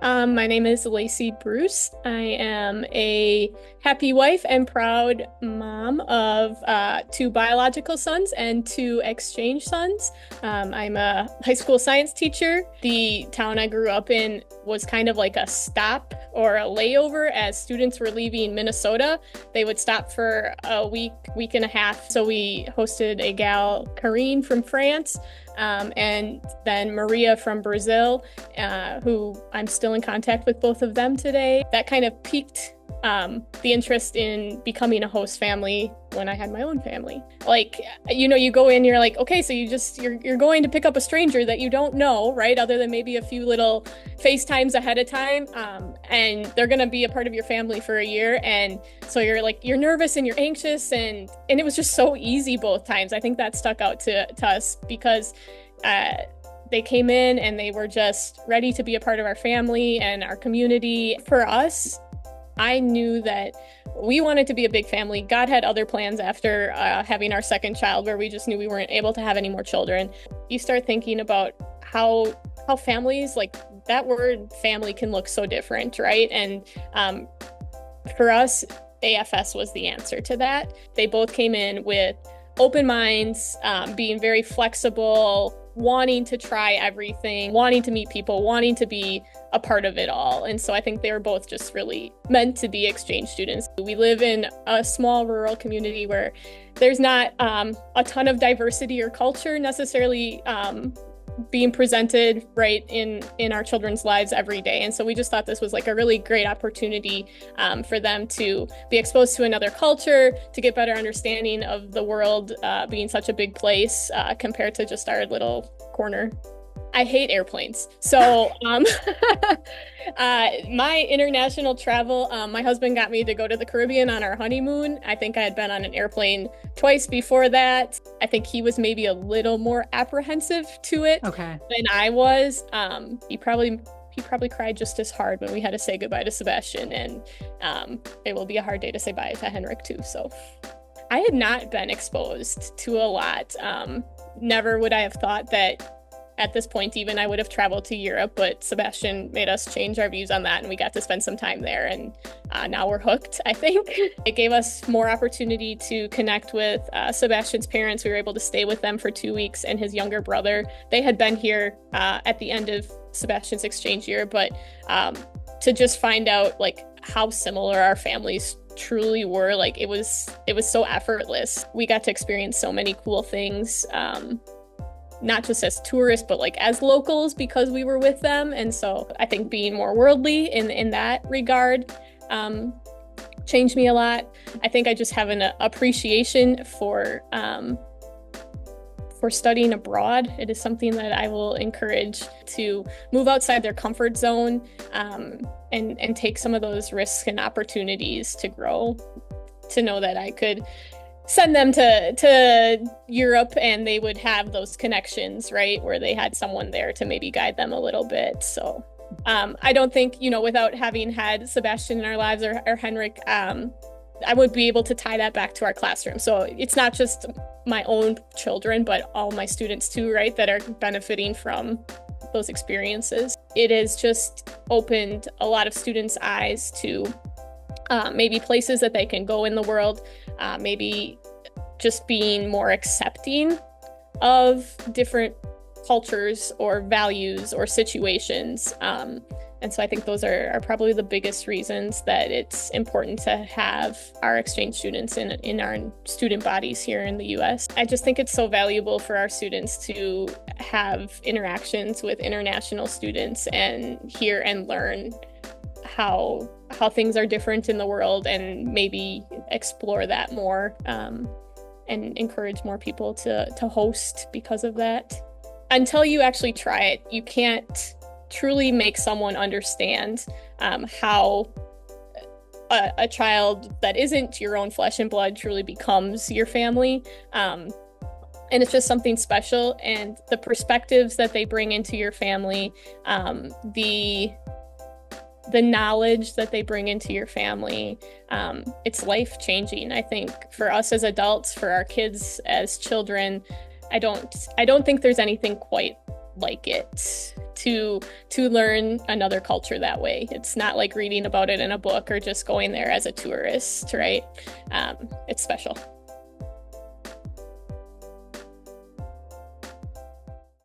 My name is Lacey Bruce. I am a happy wife and proud mom of two biological sons and two exchange sons. I'm a high school science teacher. The town I grew up in was kind of like a stop or a layover as students were leaving Minnesota. They would stop for a week and a half. So we hosted a gal, Karine from France, and then Maria from Brazil, who I'm still in contact with both of them today. That kind of piqued the interest in becoming a host family when I had my own family. Like, you go in, you're like, okay, so you're going to pick up a stranger that you don't know, right? Other than maybe a few little FaceTimes ahead of time. And they're going to be a part of your family for a year. And so you're nervous and you're anxious, and it was just so easy both times. I think that stuck out to us because they came in and they were just ready to be a part of our family and our community. For us, I knew that we wanted to be a big family. God had other plans after having our second child, where we just knew we weren't able to have any more children. You start thinking about how families, like that word family, can look so different, right? And for us, AFS was the answer to that. They both came in with open minds, being very flexible, wanting to try everything, wanting to meet people, wanting to be a part of it all. And so I think they were both just really meant to be exchange students. We live in a small rural community where there's not a ton of diversity or culture necessarily being presented right in our children's lives every day. And so we just thought this was like a really great opportunity for them to be exposed to another culture, to get better understanding of the world being such a big place compared to just our little corner. I hate airplanes. So my international travel, my husband got me to go to the Caribbean on our honeymoon. I think I had been on an airplane twice before that. I think he was maybe a little more apprehensive to it than I was. He probably cried just as hard when we had to say goodbye to Sebastian, and it will be a hard day to say bye to Henrik too. So I had not been exposed to a lot. Never would I have thought that at this point, even I would have traveled to Europe, but Sebastian made us change our views on that, and we got to spend some time there, and now we're hooked, I think. It gave us more opportunity to connect with Sebastian's parents. We were able to stay with them for 2 weeks, and his younger brother. They had been here at the end of Sebastian's exchange year, but to just find out like how similar our families truly were, like it was so effortless. We got to experience so many cool things, not just as tourists, but like as locals, because we were with them. And so I think being more worldly in that regard changed me a lot. I think I just have an appreciation for studying abroad. It is something that I will encourage to move outside their comfort zone and take some of those risks and opportunities to grow, to know that I could send them to Europe and they would have those connections, right, where they had someone there to maybe guide them a little bit. So I don't think, without having had Sebastian in our lives or Henrik, I would be able to tie that back to our classroom. So it's not just my own children, but all my students too, right, that are benefiting from those experiences. It has just opened a lot of students' eyes to maybe places that they can go in the world, maybe just being more accepting of different cultures or values or situations. And so I think those are probably the biggest reasons that it's important to have our exchange students in our student bodies here in the US. I just think it's so valuable for our students to have interactions with international students and hear and learn how things are different in the world, and maybe explore that more and encourage more people to host because of that. Until you actually try it, you can't truly make someone understand how a child that isn't your own flesh and blood truly becomes your family. And it's just something special, and the perspectives that they bring into your family, the knowledge that they bring into your family, it's life-changing. I think for us as adults, for our kids as children, I don't think there's anything quite like it to learn another culture that way. It's not like reading about it in a book or just going there as a tourist, right? It's special.